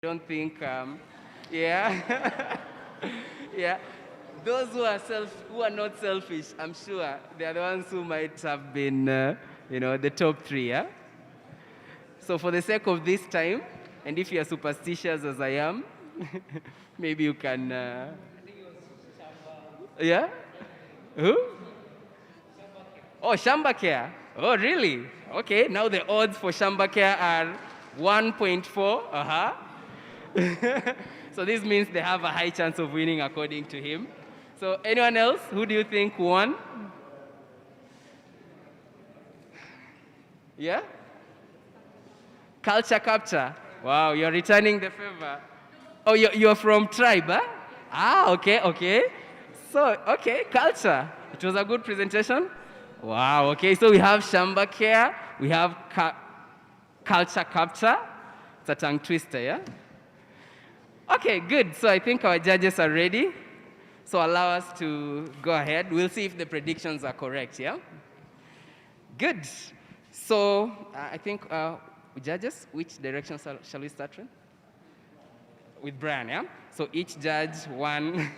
Don't think, yeah, yeah. Those who are not selfish, I'm sure they are the ones who might have been, the top three. Yeah. So for the sake of this time, and if you are superstitious as I am, maybe you can. Yeah. Who? Oh, Shamba Care. Oh, really? Okay. Now the odds for Shamba Care are 1.4. Uh huh. So this means they have a high chance of winning according to him. So anyone else, who do you think won? Yeah? Culture capture. Wow, you're returning the favor. Oh, you're from tribe, huh? Ah, okay, okay. So, okay, culture. It was a good presentation. Wow, okay, so we have Shamba Care, we have culture capture. It's a tongue twister, yeah? Okay, good. So I think our judges are ready. So allow us to go ahead. We'll see if the predictions are correct, yeah? Good. So I think, judges, which direction shall we start with? With Brian, yeah? So each judge one.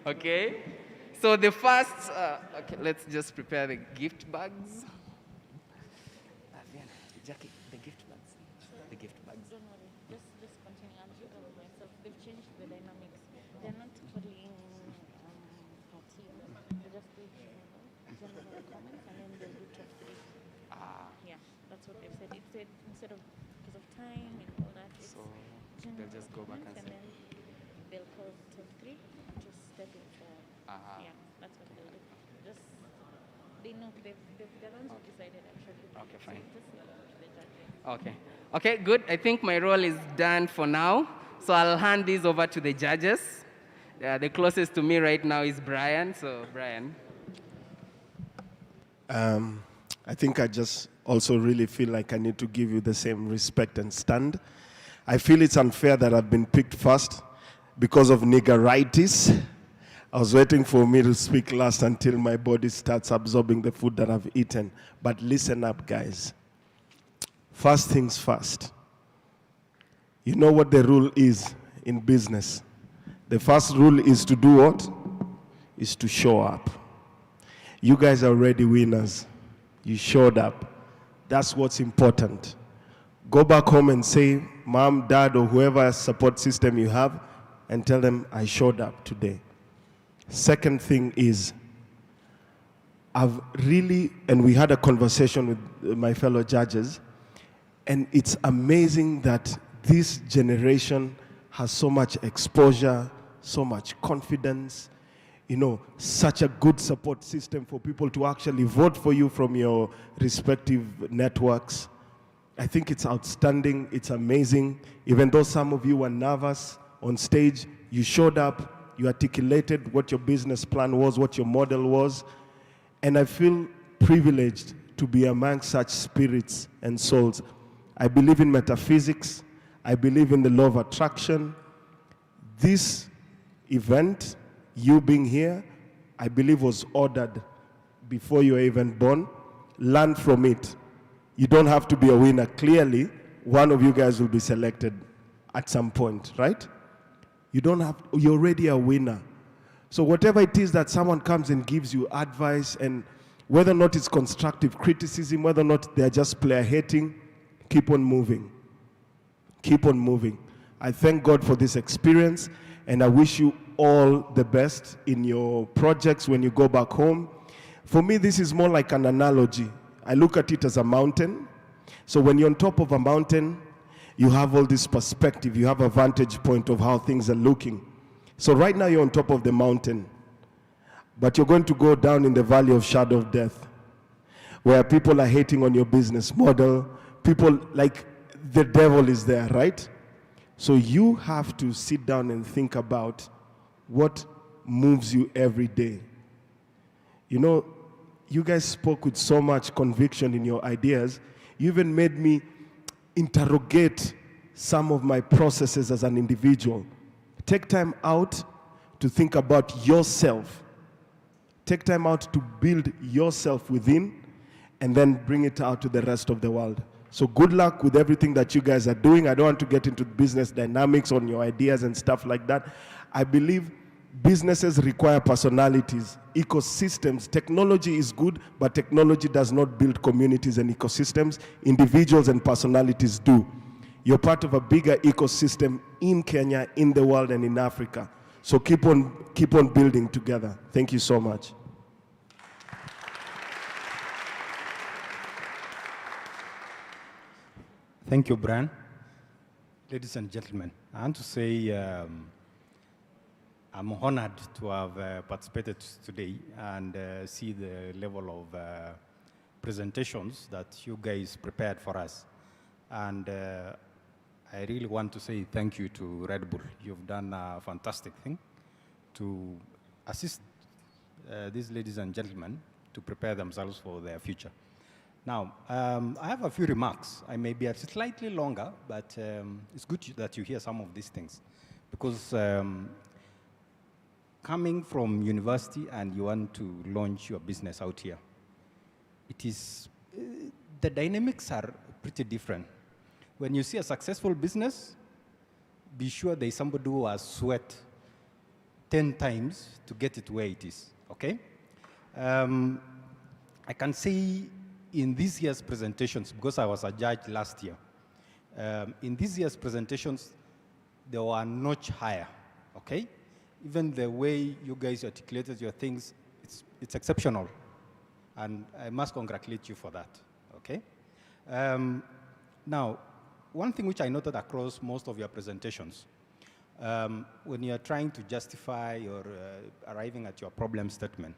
Okay. So the first, okay, let's just prepare the gift bags. Jackie, the gift bags. The gift bags. Don't worry, just continue. I'm sure of myself. They've changed the dynamics. They're not putting party. They just do general comments and then they'll do top three. Yeah, that's what they've said. It said instead of because of time and all that, it's So general they'll just go back and comments say. then they'll call top three. Just step in for. Yeah, that's what they'll do. Just they know they're the ones who decided actually. Okay, fine. So just leave it to the judges. Okay. Okay, good. I think my role is done for now. So I'll hand these over to the judges. The closest to me right now is Brian. So, Brian. I think I just also really feel like I need to give you the same respect and stand. I feel it's unfair that I've been picked first because of niggeritis. I was waiting for me to speak last until my body starts absorbing the food that I've eaten. But listen up, guys. First things first. You know what the rule is in business. The first rule is to do what? Is to show up. You guys are already winners. You showed up. That's what's important. Go back home and say, Mom, Dad, or whoever support system you have, and tell them, I showed up today. Second thing is, I've really, and we had a conversation with my fellow judges, and it's amazing that this generation has so much exposure, so much confidence, such a good support system for people to actually vote for you from your respective networks. I think it's outstanding, it's amazing. Even though some of you were nervous on stage, you showed up, you articulated what your business plan was, what your model was, and I feel privileged to be among such spirits and souls. I believe in metaphysics, I believe in the law of attraction. This event, you being here, I believe was ordered before you were even born. Learn from it. You don't have to be a winner. Clearly, one of you guys will be selected at some point, right? You're already a winner. So whatever it is that someone comes and gives you advice, and whether or not it's constructive criticism, whether or not they're just player hating, keep on moving. Keep on moving. I thank God for this experience, and I wish you all the best in your projects when you go back home. For me, this is more like an analogy. I look at it as a mountain. So when you're on top of a mountain, you have all this perspective. You have a vantage point of how things are looking. So right now you're on top of the mountain, but you're going to go down in the valley of shadow of death, where people are hating on your business model. People, like, the devil is there, right? So you have to sit down and think about what moves you every day. You guys spoke with so much conviction in your ideas. You even made me interrogate some of my processes as an individual. Take time out to think about yourself. Take time out to build yourself within, and then bring it out to the rest of the world. So good luck with everything that you guys are doing. I don't want to get into business dynamics on your ideas and stuff like that. I believe businesses require personalities, ecosystems. Technology is good, but technology does not build communities and ecosystems. Individuals and personalities do. You're part of a bigger ecosystem in Kenya, in the world, and in Africa. So keep on building together. Thank you so much. Thank you, Brian. Ladies and gentlemen, I want to say I'm honored to have participated today and see the level of presentations that you guys prepared for us. And I really want to say thank you to Red Bull. You've done a fantastic thing to assist these ladies and gentlemen to prepare themselves for their future. Now, I have a few remarks. I may be a slightly longer, but it's good that you hear some of these things. Because coming from university and you want to launch your business out here, it is, the dynamics are pretty different. When you see a successful business, be sure there's somebody who has sweat 10 times to get it where it is, okay? I can say in this year's presentations, because I was a judge last year, in this year's presentations, they were notch higher, okay? Even the way you guys articulated your things, it's exceptional. And I must congratulate you for that, okay? Now, one thing which I noted across most of your presentations, when you're trying to justify or arriving at your problem statement,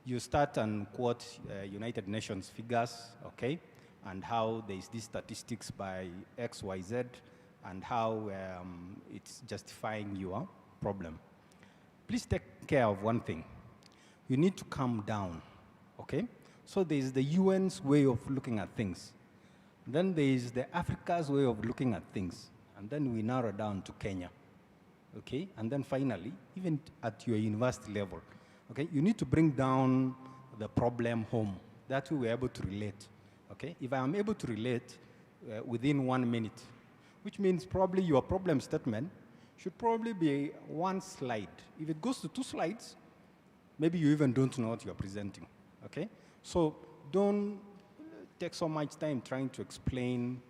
you start and quote United Nations figures, okay, and how there's these statistics by X, Y, Z, and how it's justifying your problem. Please take care of one thing. You need to calm down, okay? So there's the UN's way of looking at things. Then there's the Africa's way of looking at things. And then we narrow down to Kenya, okay? And then finally, even at your university level, okay, you need to bring down the problem home. That way we're able to relate, okay? If I am able to relate within 1 minute, which means probably your problem statement should probably be 1 slide. If it goes to 2 slides, maybe you even don't know what you're presenting, okay? So don't take so much time trying to explain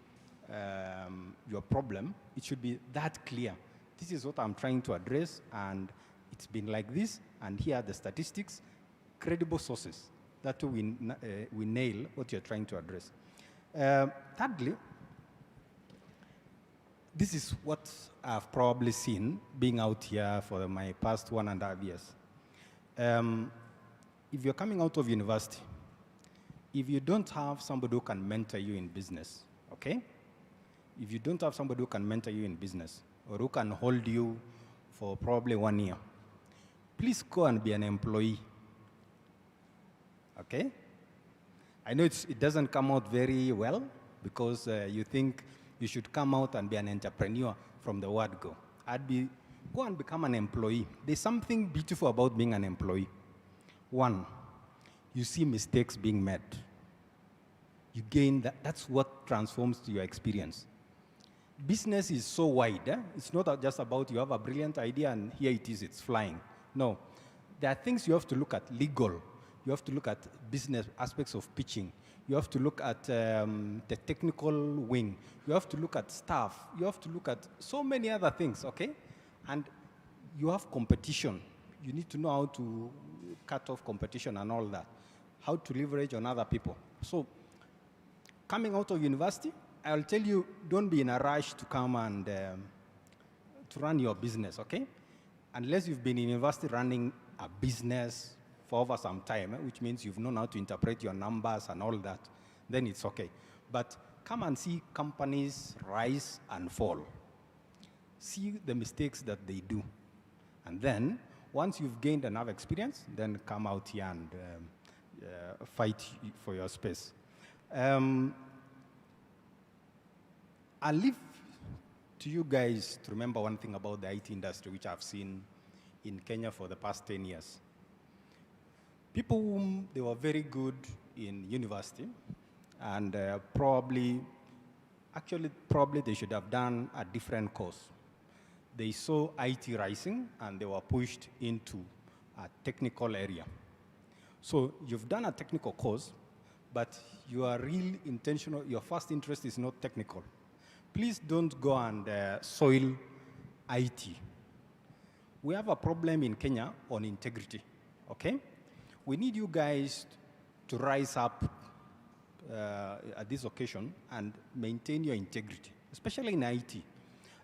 your problem. It should be that clear. This is what I'm trying to address, and it's been like this, and here are the statistics, credible sources. That way we nail what you're trying to address. Thirdly, this is what I've probably seen being out here for my past 1.5 years. If you're coming out of university, if you don't have somebody who can mentor you in business, okay? If you don't have somebody who can mentor you in business, or who can hold you for probably 1 year, please go and be an employee, okay? I know it doesn't come out very well because you think you should come out and be an entrepreneur from the word go. Go and become an employee. There's something beautiful about being an employee. One, you see mistakes being made. You gain that. That's what transforms to your experience. Business is so wide. It's not just about you have a brilliant idea and here it is, it's flying. No. There are things you have to look at, legal. You have to look at business aspects of pitching. You have to look at the technical wing. You have to look at staff. You have to look at so many other things, okay? And you have competition. You need to know how to cut off competition and all that. How to leverage on other people. So, coming out of university, I'll tell you, don't be in a rush to come and to run your business, okay? Unless you've been in university running a business for over some time, which means you've known how to interpret your numbers and all that, then it's okay. But come and see companies rise and fall. See the mistakes that they do. And then, once you've gained enough experience, then come out here and fight for your space. I'll leave to you guys to remember one thing about the IT industry, which I've seen in Kenya for the past 10 years. People whom they were very good in university, And probably they should have done a different course. They saw IT rising and they were pushed into a technical area. So you've done a technical course, but your first interest is not technical. Please don't go and soil IT. We have a problem in Kenya on integrity, okay? We need you guys to rise up at this occasion and maintain your integrity, especially in IT.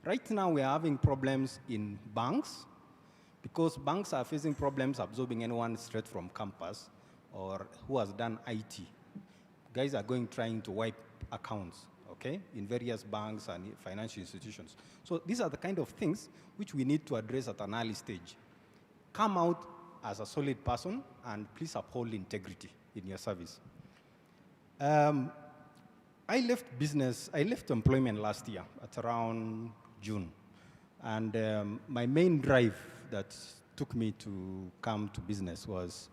Right now, we are having problems in banks because banks are facing problems absorbing anyone straight from campus or who has done IT. Guys are trying to wipe accounts, okay, in various banks and financial institutions. So these are the kind of things which we need to address at an early stage. Come out as a solid person and please uphold integrity in your service. I left employment last year at around June. And my main drive that took me to come to business was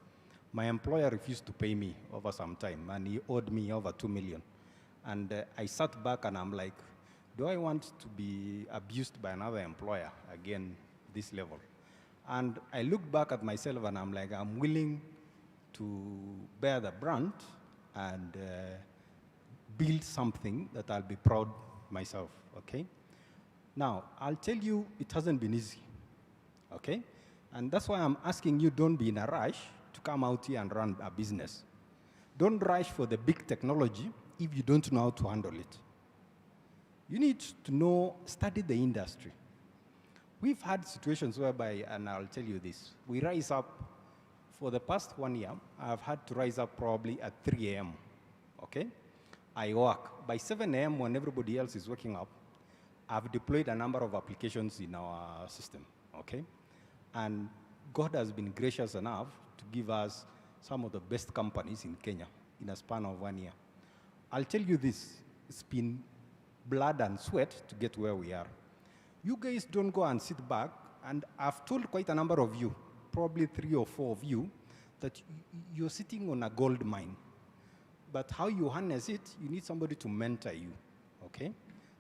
my employer refused to pay me over some time, and he owed me over 2 million. And I sat back and I'm like, do I want to be abused by another employer again, this level? And I looked back at myself and I'm like, I'm willing to bear the brunt and build something that I'll be proud myself, okay? Now, I'll tell you, it hasn't been easy, okay? And that's why I'm asking you, don't be in a rush to come out here and run a business. Don't rush for the big technology if you don't know how to handle it. You need to study the industry. We've had situations whereby, and I'll tell you this, we rise up, for the past 1 year, I've had to rise up probably at 3 a.m., okay? I work. By 7 a.m. when everybody else is waking up, I've deployed a number of applications in our system, okay? And God has been gracious enough to give us some of the best companies in Kenya in a span of 1 year. I'll tell you this, it's been blood and sweat to get where we are. You guys don't go and sit back, and I've told quite a number of you, probably 3 or 4 of you, that you're sitting on a gold mine. But how you harness it, you need somebody to mentor you, okay?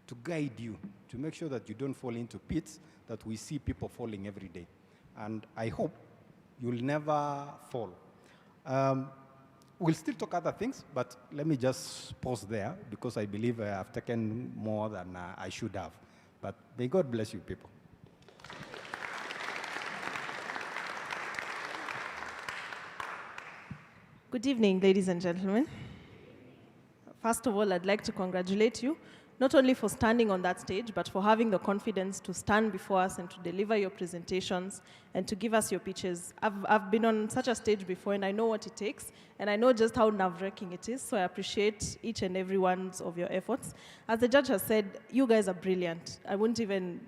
To guide you, to make sure that you don't fall into pits that we see people falling every day. And I hope you'll never fall. We'll still talk other things, but let me just pause there because I believe I've taken more than I should have. But may God bless you people. Good evening, ladies and gentlemen. First of all, I'd like to congratulate you, not only for standing on that stage, but for having the confidence to stand before us and to deliver your presentations and to give us your pitches. I've been on such a stage before, and I know what it takes, and I know just how nerve-wracking it is, so I appreciate each and every one of your efforts. As the judge has said, you guys are brilliant. I wouldn't even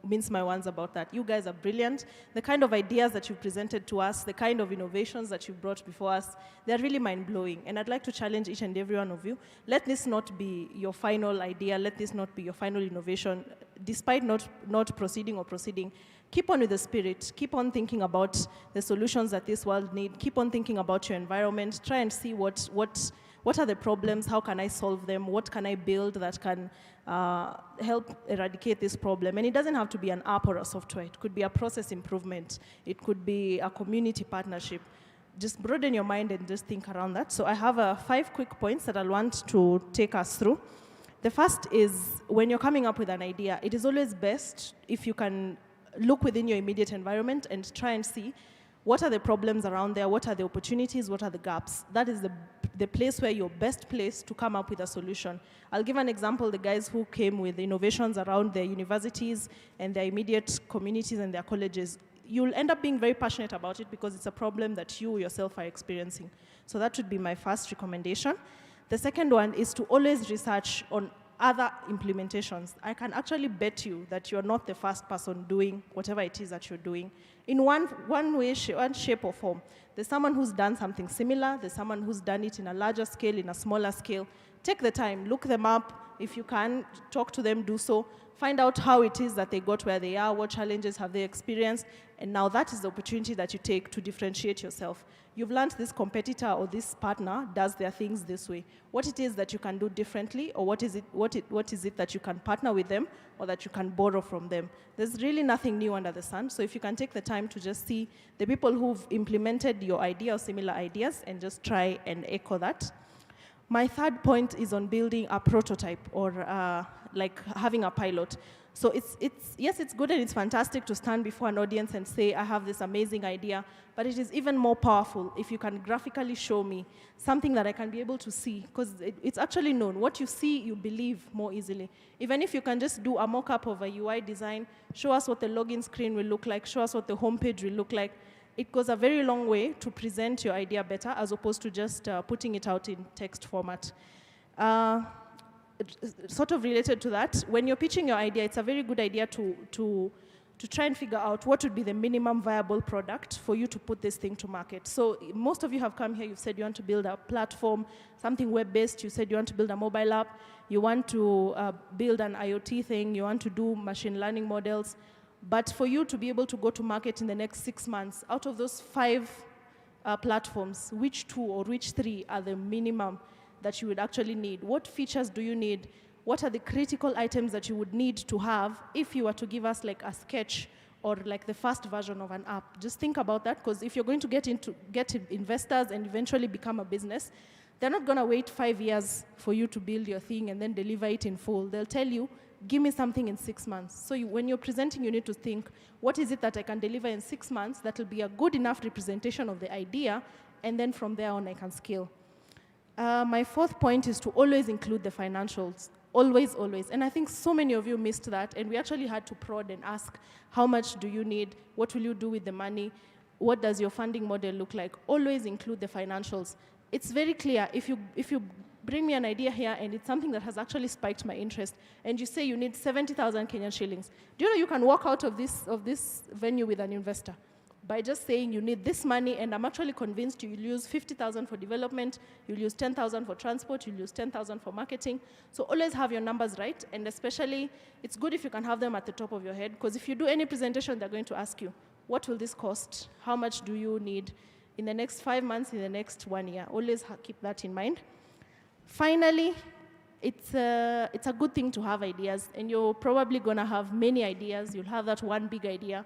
mince my words about that. You guys are brilliant. The kind of ideas that you've presented to us, the kind of innovations that you've brought before us, they're really mind-blowing. And I'd like to challenge each and every one of you. Let this not be your final idea. Let this not be your final innovation. Despite not proceeding or proceeding, keep on with the spirit. Keep on thinking about the solutions that this world needs. Keep on thinking about your environment. Try and see what are the problems, how can I solve them, what can I build that can help eradicate this problem. And it doesn't have to be an app or a software. It could be a process improvement. It could be a community partnership. Just broaden your mind and just think around that. So I have 5 quick points that I want to take us through. The first is, when you're coming up with an idea, it is always best if you can look within your immediate environment and try and see what are the problems around there, what are the opportunities, what are the gaps. That is the place where you're best placed to come up with a solution. I'll give an example, the guys who came with innovations around their universities and their immediate communities and their colleges. You'll end up being very passionate about it because it's a problem that you yourself are experiencing. So that would be my first recommendation. The second one is to always research on other implementations. I can actually bet you that you're not the first person doing whatever it is that you're doing. In one way, one shape or form, there's someone who's done something similar, there's someone who's done it in a larger scale, in a smaller scale. take the time, look them up. If you can, talk to them, do so. Find out how it is that they got where they are, what challenges have they experienced, and now that is the opportunity that you take to differentiate yourself. You've learned this competitor or this partner does their things this way. What it is that you can do differently, or what is it that you can partner with them, or that you can borrow from them. There's really nothing new under the sun, so if you can take the time to just see the people who've implemented your idea or similar ideas and just try and echo that. My third point is on building a prototype, or like having a pilot. So yes, it's good and it's fantastic to stand before an audience and say, I have this amazing idea, but it is even more powerful if you can graphically show me something that I can be able to see, because it's actually known. What you see, you believe more easily. Even if you can just do a mock-up of a UI design, show us what the login screen will look like, show us what the homepage will look like, it goes a very long way to present your idea better as opposed to just putting it out in text format. Sort of related to that, when you're pitching your idea, it's a very good idea to try and figure out what would be the minimum viable product for you to put this thing to market. So most of you have come here, you've said you want to build a platform, something web-based, you said you want to build a mobile app, you want to build an IoT thing, you want to do machine learning models. But for you to be able to go to market in the next 6 months, out of those 5 platforms, which 2 or which 3 are the minimum that you would actually need? What features do you need? What are the critical items that you would need to have if you were to give us like a sketch or like the first version of an app? Just think about that, because if you're going to get investors and eventually become a business, they're not going to wait 5 years for you to build your thing and then deliver it in full. They'll tell you, give me something in 6 months. So when you're presenting, you need to think, what is it that I can deliver in 6 months that will be a good enough representation of the idea, and then from there on I can scale. My fourth point is to always include the financials. Always, always. And I think so many of you missed that, and we actually had to prod and ask, how much do you need? What will you do with the money? What does your funding model look like? Always include the financials. It's very clear. If you bring me an idea here and it's something that has actually spiked my interest, and you say you need 70,000 Kenyan shillings, do you know you can walk out of this venue with an investor by just saying you need this money, and I'm actually convinced you'll use 50,000 for development, you'll use 10,000 for transport, you'll use 10,000 for marketing. So always have your numbers right, and especially it's good if you can have them at the top of your head, because if you do any presentation, they're going to ask you, what will this cost? How much do you need in the next 5 months, in the next 1 year? Always keep that in mind. Finally, it's a good thing to have ideas, and you're probably going to have many ideas. You'll have that one big idea,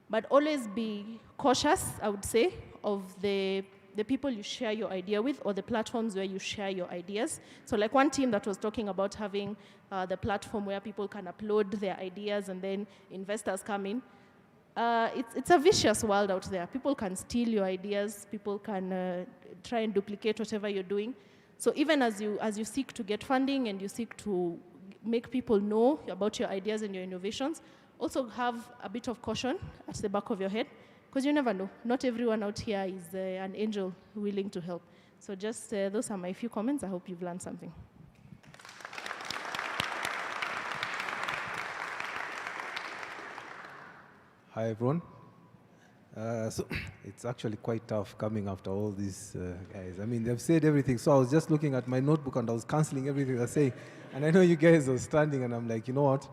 but always be cautious, I would say, of the people you share your idea with, or the platforms where you share your ideas. So like one team that was talking about having the platform where people can upload their ideas and then investors come in. It's a vicious world out there. People can steal your ideas. People can try and duplicate whatever you're doing. So even as you seek to get funding and you seek to make people know about your ideas and your innovations, also have a bit of caution at the back of your head, because you never know. Not everyone out here is an angel willing to help. So just those are my few comments. I hope you've learned something. Hi, everyone. So it's actually quite tough coming after all these guys. I mean, they've said everything. So I was just looking at my notebook and I was canceling everything they're saying. And I know you guys are standing, and I'm like, you know what?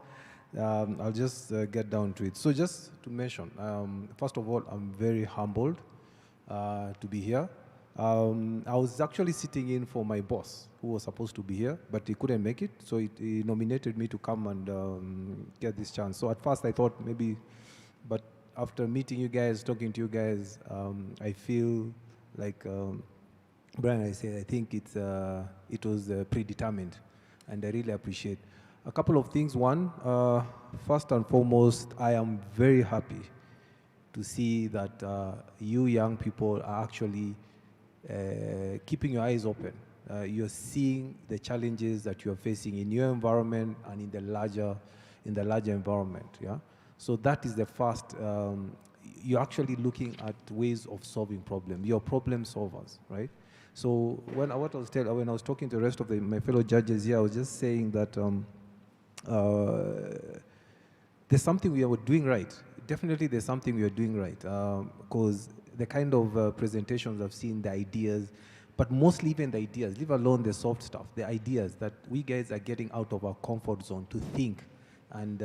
I'll just get down to it. So just to mention, first of all, I'm very humbled to be here. I was actually sitting in for my boss, who was supposed to be here, but he couldn't make it. So he nominated me to come and get this chance. So at first I thought maybe, but after meeting you guys, talking to you guys, I feel like Brian, I said, I think it was predetermined, and I really appreciate. A couple of things. One, first and foremost, I am very happy to see that you young people are actually keeping your eyes open. You're seeing the challenges that you're facing in your environment and in the larger environment. Yeah. So that is the first. You're actually looking at ways of solving problems. You're problem solvers, right? So when I was talking to the rest of my fellow judges here, I was just saying that there's something we are doing right. Definitely, there's something we are doing right, because the kind of presentations I've seen, the ideas, But mostly even the ideas, leave alone the soft stuff, the ideas that we guys are getting out of our comfort zone to think. And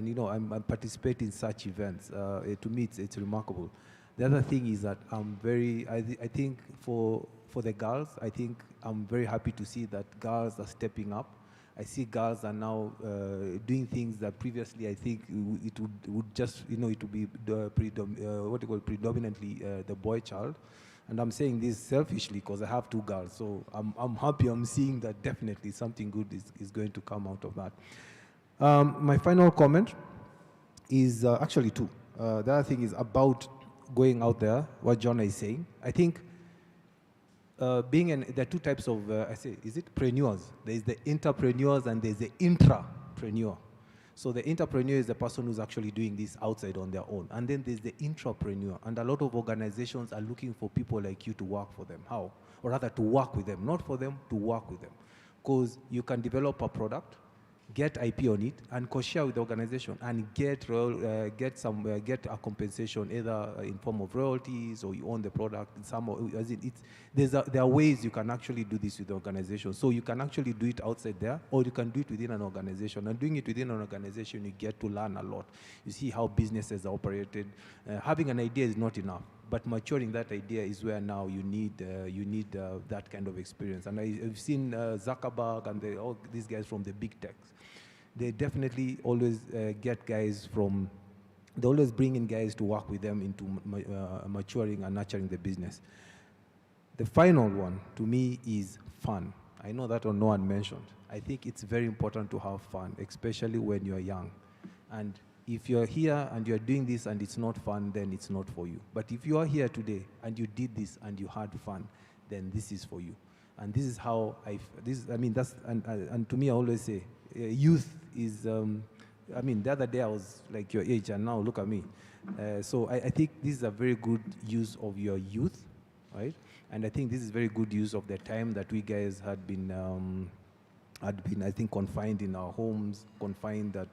you know, I'm participating in such events. To me, it's remarkable. The other thing is that I think for the girls, I think I'm very happy to see that girls are stepping up. I see girls are now doing things that previously I think it would just, you know, it would be predominantly the boy child. And I'm saying this selfishly because I have 2 girls. So I'm happy I'm seeing that definitely something good is going to come out of that. My final comment is actually 2. The other thing is about going out there, what John is saying. I think there are 2 types of, is it preneurs? There is the entrepreneurs and there's the intrapreneur. So the entrepreneur is the person who's actually doing this outside on their own. And then there's the intrapreneur. And a lot of organizations are looking for people like you to work for them. How? Or rather to work with them, not for them, to work with them. Because you can develop a product, get IP on it, and co-share with the organization and get a compensation either in form of royalties or you own the product. There are ways you can actually do this with the organization. So you can actually do it outside there, or you can do it within an organization. And doing it within an organization, you get to learn a lot. You see how businesses are operated. Having an idea is not enough, but maturing that idea is where now you need that kind of experience. And I've seen Zuckerberg and all these guys from the big techs. They definitely always they always bring in guys to work with them into maturing and nurturing the business. The final one to me is fun. I know that one no one mentioned. I think it's very important to have fun, especially when you're young. And if you're here and you're doing this and it's not fun, then it's not for you. But if you are here today and you did this and you had fun, then this is for you. And this is how and to me I always say, youth is, the other day I was like your age and now look at me. So I think this is a very good use of your youth, right? And I think this is very good use of the time that we guys had been I think confined in our homes, confined that,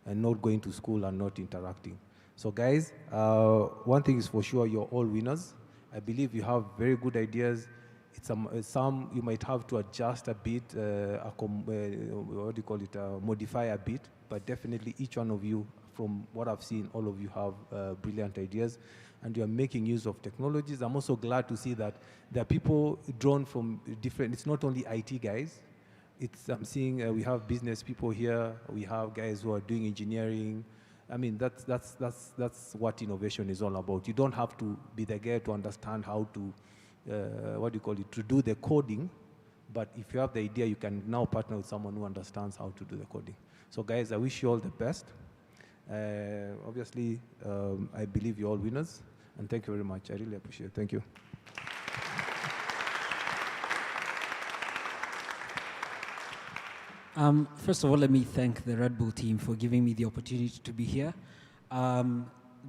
and not going to school and not interacting. So guys, one thing is for sure, you're all winners. I believe you have very good ideas. Some you might have to adjust a bit, modify a bit, but definitely each one of you, from what I've seen, all of you have brilliant ideas, and you are making use of technologies. I'm also glad to see that there are people drawn from different, it's not only IT guys, I'm seeing we have business people here, we have guys who are doing engineering. I mean, that's what innovation is all about. You don't have to be the guy to understand how to to do the coding, but if you have the idea, you can now partner with someone who understands how to do the coding. So guys, I wish you all the best. Obviously, I believe you're all winners, and thank you very much. I really appreciate it. Thank you. First of all, let me thank the Red Bull team for giving me the opportunity to be here.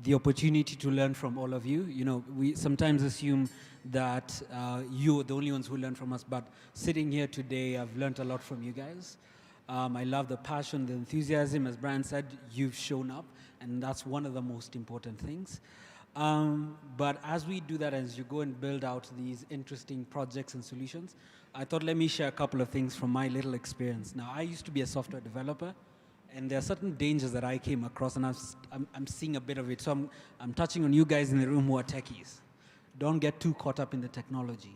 The opportunity to learn from all of you. You know, we sometimes assume that you're the only ones who learn from us, but sitting here today, I've learned a lot from you guys. I love the passion, the enthusiasm. As Brian said, you've shown up, and that's one of the most important things. But as we do that, as you go and build out these interesting projects and solutions, I thought let me share a couple of things from my little experience. Now, I used to be a software developer, and there are certain dangers that I came across, and I'm seeing a bit of it. So I'm touching on you guys in the room who are techies. Don't get too caught up in the technology.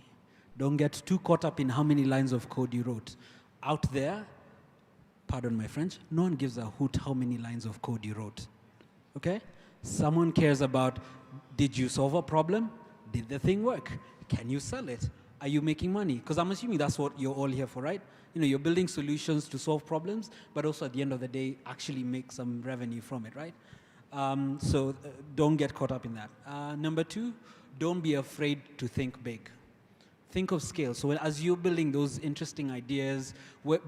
Don't get too caught up in how many lines of code you wrote. Out there, pardon my French, no one gives a hoot how many lines of code you wrote, okay? Someone cares about, did you solve a problem? Did the thing work? Can you sell it? Are you making money? Because I'm assuming that's what you're all here for, right? You know, you're building solutions to solve problems, but also at the end of the day, actually make some revenue from it, right? So don't get caught up in that. Number two, don't be afraid to think big. Think of scale. So as you're building those interesting ideas,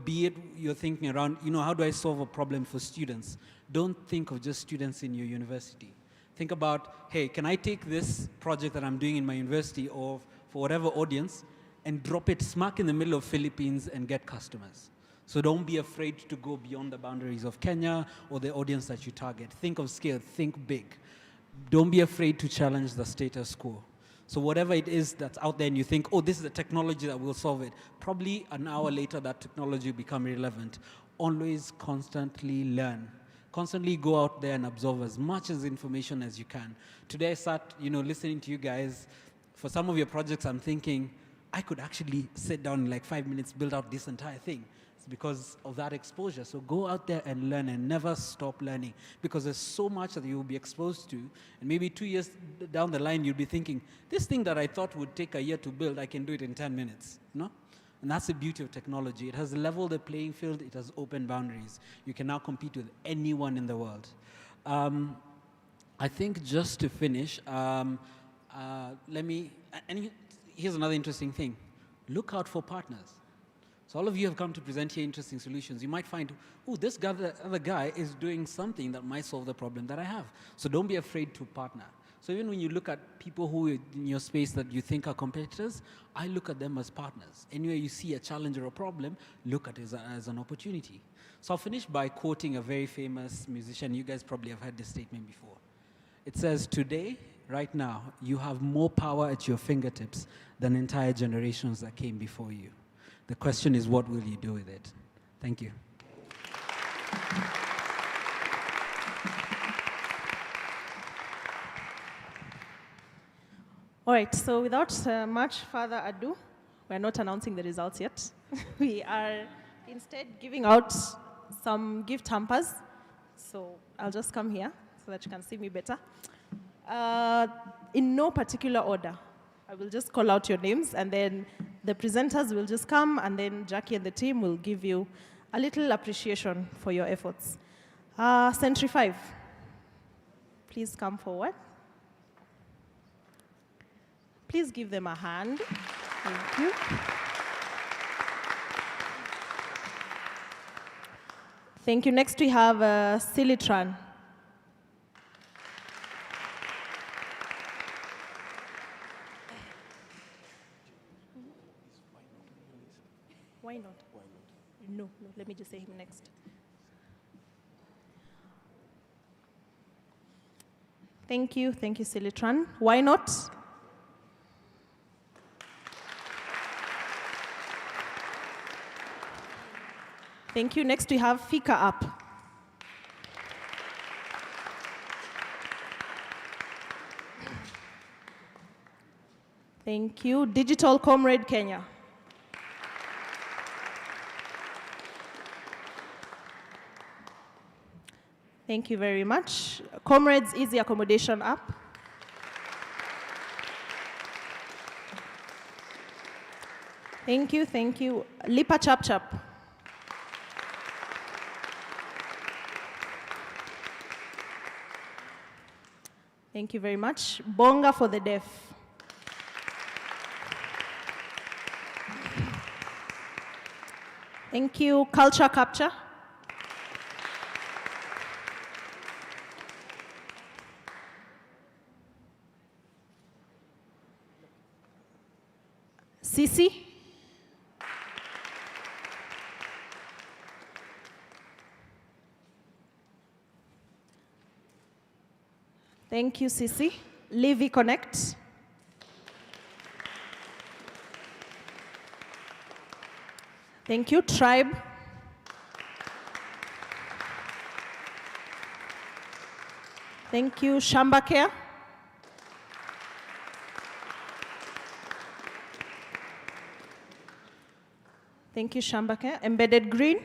be it you're thinking around, you know, how do I solve a problem for students? Don't think of just students in your university. Think about, hey, can I take this project that I'm doing in my university or for whatever audience and drop it smack in the middle of Philippines and get customers? So don't be afraid to go beyond the boundaries of Kenya or the audience that you target. Think of scale, think big. Don't be afraid to challenge the status quo. So whatever it is that's out there and you think, oh, this is a technology that will solve it, probably an hour later that technology will become irrelevant. Always constantly learn. Constantly go out there and absorb as much as information as you can. Today I sat, listening to you guys. For some of your projects, I'm thinking, I could actually sit down in like 5 minutes, build out this entire thing. It's because of that exposure. So go out there and learn and never stop learning, because there's so much that you will be exposed to. And maybe 2 years down the line, you'll be thinking, this thing that I thought would take a year to build, I can do it in 10 minutes, And that's the beauty of technology. It has leveled the playing field. It has opened boundaries. You can now compete with anyone in the world. I think just to finish, here's another interesting thing. Look out for partners. So all of you have come to present here interesting solutions. You might find, oh, this guy, the other guy is doing something that might solve the problem that I have. So don't be afraid to partner. So even when you look at people who are in your space that you think are competitors, I look at them as partners. Anywhere you see a challenge or a problem, look at it as an opportunity. So I'll finish by quoting a very famous musician. You guys probably have heard this statement before. It says, today, right now, you have more power at your fingertips than entire generations that came before you. The question is, what will you do with it? Thank you. All right, so without much further ado, we're not announcing the results yet. We are instead giving out some gift hampers. So I'll just come here so that you can see me better. In no particular order. I will just call out your names, and then the presenters will just come, and then Jackie and the team will give you a little appreciation for your efforts. Century 5, please come forward. Please give them a hand. Thank you. Thank you. Next we have Silitran. Why not? No, let me just say him next. Thank you, Silitran. Why not? Thank you. Next we have Fika Up. Thank you. Digital Comrade Kenya. Thank you very much. Comrades Easy Accommodation App. Thank you. Lipa Chap Chap. Thank you very much. Bonga for the Deaf. Thank you. Culture Capture. Sisi. Thank you, Sisi. Livy Connect. Thank you, Tribe. Thank you, Shamba Care. Thank you, Shamba Care. Embedded Green.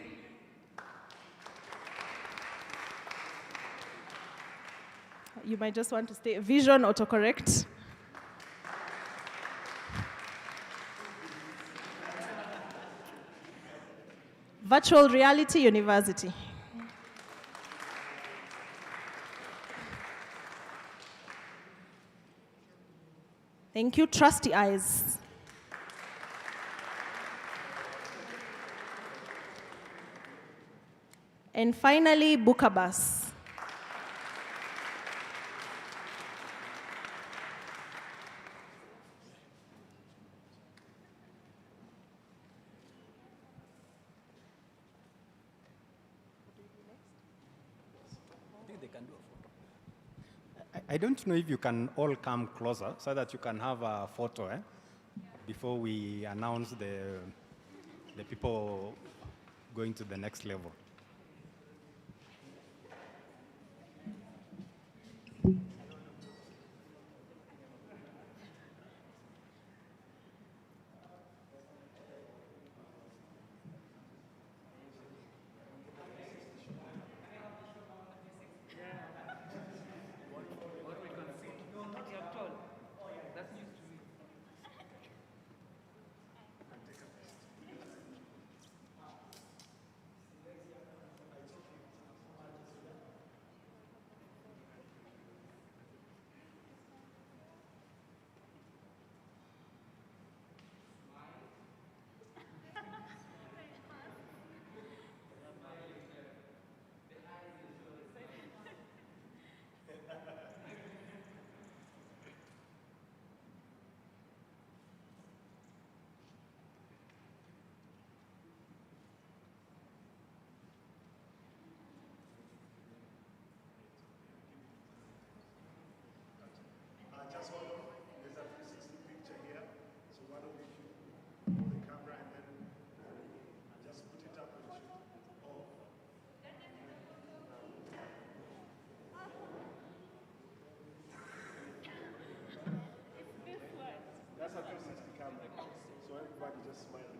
You might just want to stay. Vision Autocorrect. Virtual Reality University. Thank you, Trusty Eyes. And finally, Bookabus. I don't know if you can all come closer so that you can have a photo before we announce the people going to the next level. Just hold on. There's a 360 picture here. So why don't you hold the camera and then just put it up and shoot. Oh. That's a 360 camera. So everybody just smile.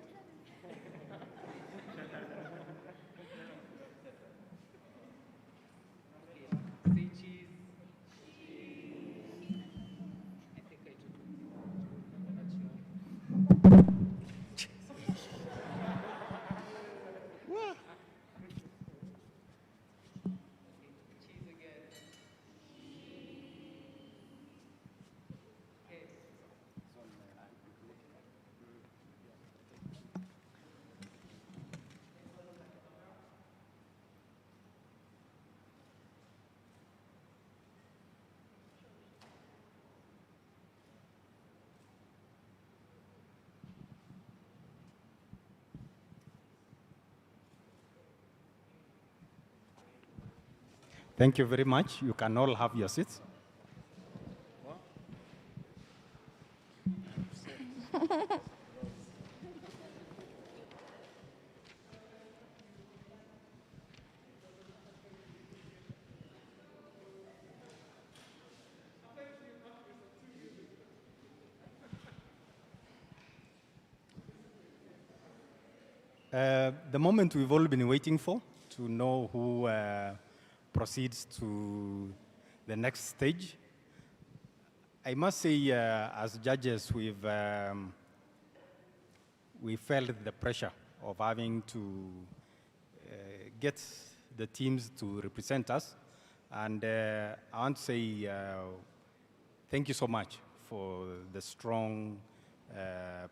Say cheese. I think I took cheese again. Okay. Thank you very much. You can all have your seats. The moment we've all been waiting for to know who proceeds to the next stage. I must say, as judges, we felt the pressure of having to get the teams to represent us. And I want to say thank you so much for the strong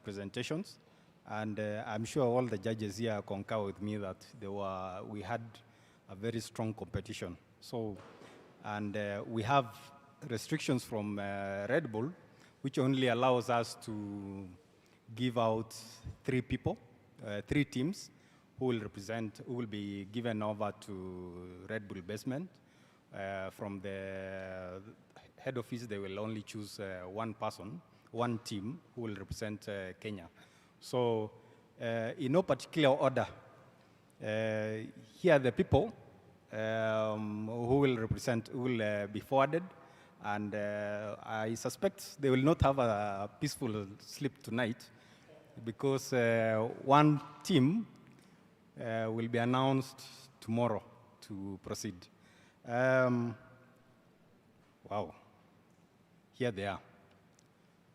presentations. And I'm sure all the judges here concur with me that we had a very strong competition. So, and we have restrictions from Red Bull, which only allows us to give out 3 people, 3 teams, who will be given over to Red Bull basement. From the head office, they will only choose one person, one team, who will represent Kenya. So, in no particular order, here are the people who will be forwarded, and I suspect they will not have a peaceful sleep tonight, because one team will be announced tomorrow to proceed. Wow, here they are.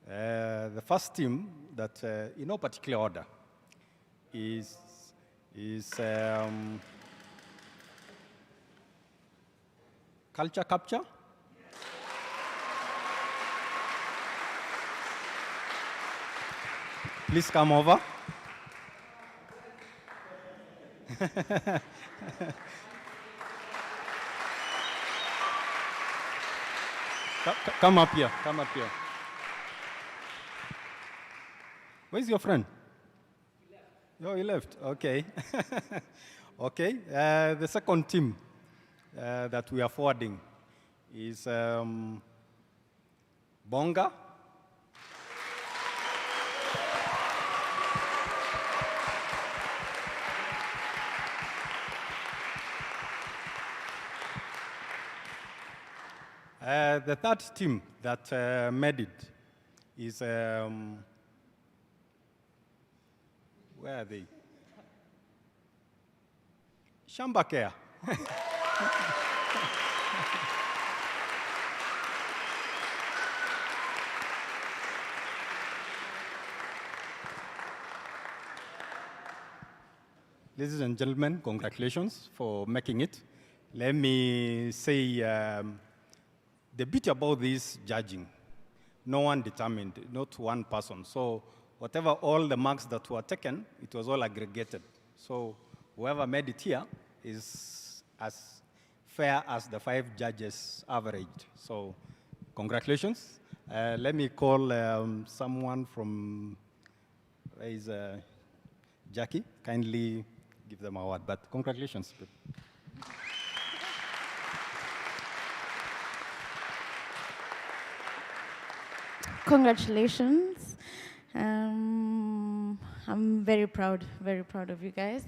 The first team that, in no particular order, is Culture Capture. Please come over. Come up here, come up here. Where's your friend? He left. Oh, he left, okay. Okay, the second team that we are forwarding is Bonga. The third team that made it is, where are they? Shambakea. Ladies and gentlemen, congratulations for making it. Let me say the beauty about this judging, no one determined, not one person. So whatever all the marks that were taken, it was all aggregated. So whoever made it here is as fair as the 5 judges averaged. So congratulations. Let me call someone from, where is Jackie? Kindly give them an award, but congratulations. Congratulations. I'm very proud of you guys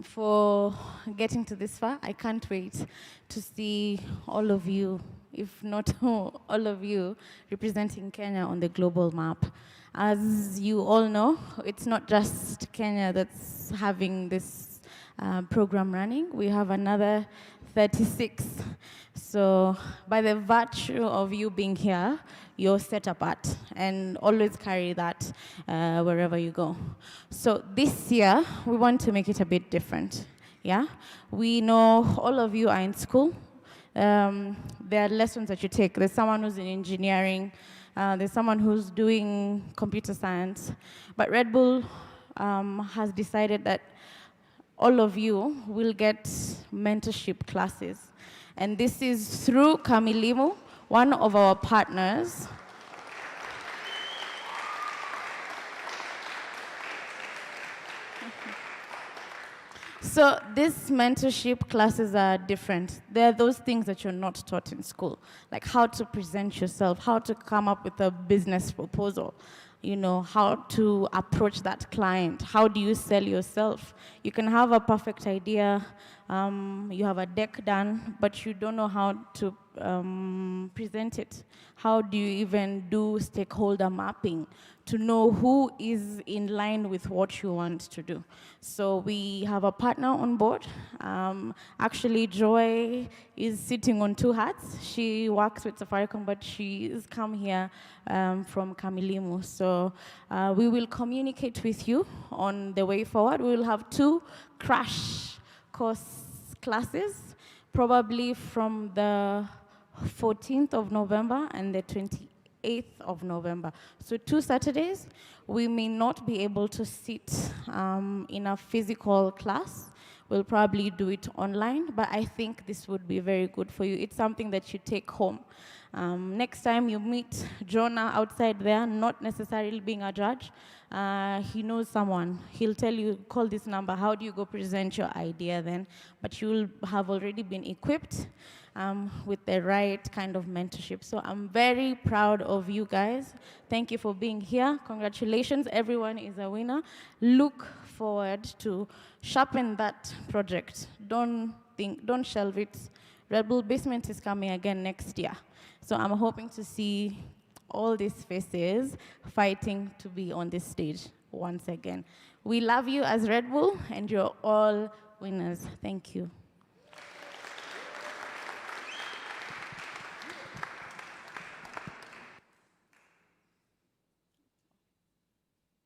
for getting to this far. I can't wait to see all of you, if not all of you, representing Kenya on the global map. As you all know, it's not just Kenya that's having this program running. We have another 36. So by the virtue of you being here, you're set apart, and always carry that wherever you go. So this year, we want to make it a bit different, yeah? We know all of you are in school. There are lessons that you take. There's someone who's in engineering, there's someone who's doing computer science, but Red Bull has decided that all of you will get mentorship classes. And this is through Kamilimu, one of our partners. So these mentorship classes are different. They're those things that you're not taught in school, like how to present yourself, how to come up with a business proposal, you know, how to approach that client, how do you sell yourself. You can have a perfect idea, you have a deck done, but you don't know how to present it. How do you even do stakeholder mapping to know who is in line with what you want to do? So we have a partner on board. Actually, Joy is sitting on 2 hats. She works with Safaricom, but she has come here from Kamilimu. So we will communicate with you on the way forward. We will have 2 crash course classes, probably from the 14th of November and the 28th of November. So 2 Saturdays, we may not be able to sit in a physical class. We'll probably do it online, but I think this would be very good for you. It's something that you take home. Next time you meet Jonah outside there, not necessarily being a judge, he knows someone. He'll tell you, call this number. How do you go present your idea then? But you'll have already been equipped with the right kind of mentorship. So I'm very proud of you guys. Thank you for being here. Congratulations. Everyone is a winner. Look forward to sharpen that project. Don't shelve it. Red Bull Basement is coming again next year. So I'm hoping to see all these faces fighting to be on this stage once again. We love you as Red Bull, and you're all winners. Thank you.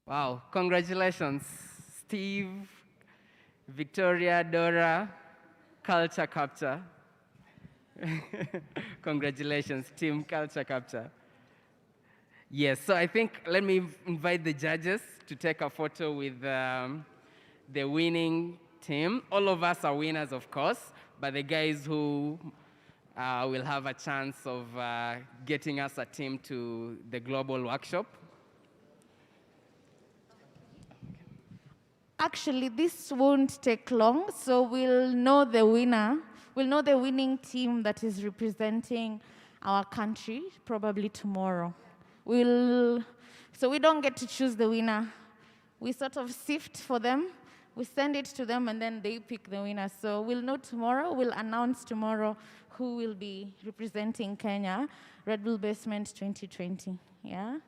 Wow, congratulations, Steve, Victoria, Dora, Culture Capture. Congratulations, Team Culture Capture. Yes, so I think let me invite the judges to take a photo with the winning team. All of us are winners, of course, but the guys who will have a chance of getting us a team to the global workshop. Actually, this won't take long, so we'll know the winner. We'll know the winning team that is representing our country probably tomorrow. So we don't get to choose the winner. We sort of sift for them, we send it to them, and then they pick the winner. So we'll know tomorrow, we'll announce tomorrow who will be representing Kenya, Red Bull Basement 2020, yeah?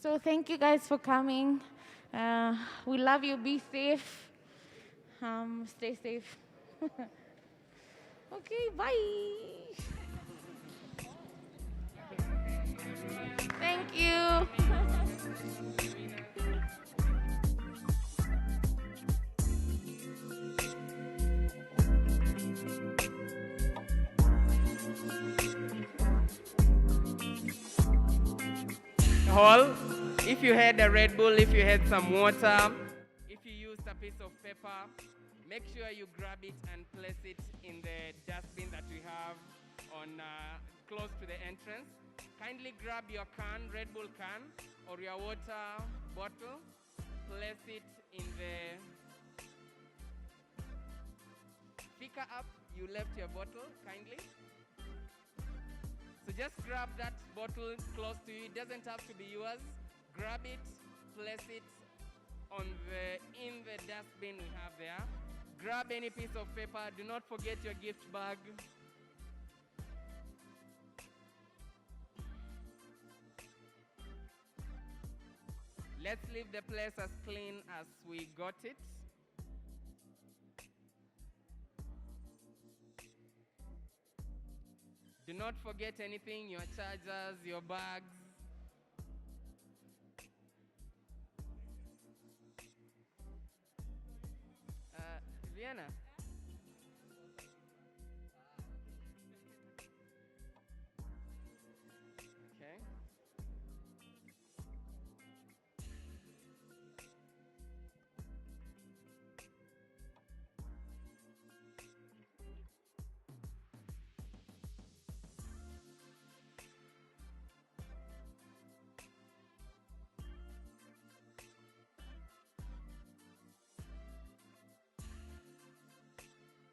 So thank you guys for coming. We love you. Be safe. Stay safe. Okay, bye. Thank you. Hall, if you had a Red Bull, if you had some water, if you used a piece of paper, make sure you grab it and place it in the dustbin that we have on close to the entrance. Kindly grab your can, Red Bull can, or your water bottle, place it in the speaker up. You left your bottle, kindly. So just grab that bottle close to you. It doesn't have to be yours. Grab it, place it in the dustbin we have there. Grab any piece of paper. Do not forget your gift bag. Let's leave the place as clean as we got it. Do not forget anything, your chargers, your bags.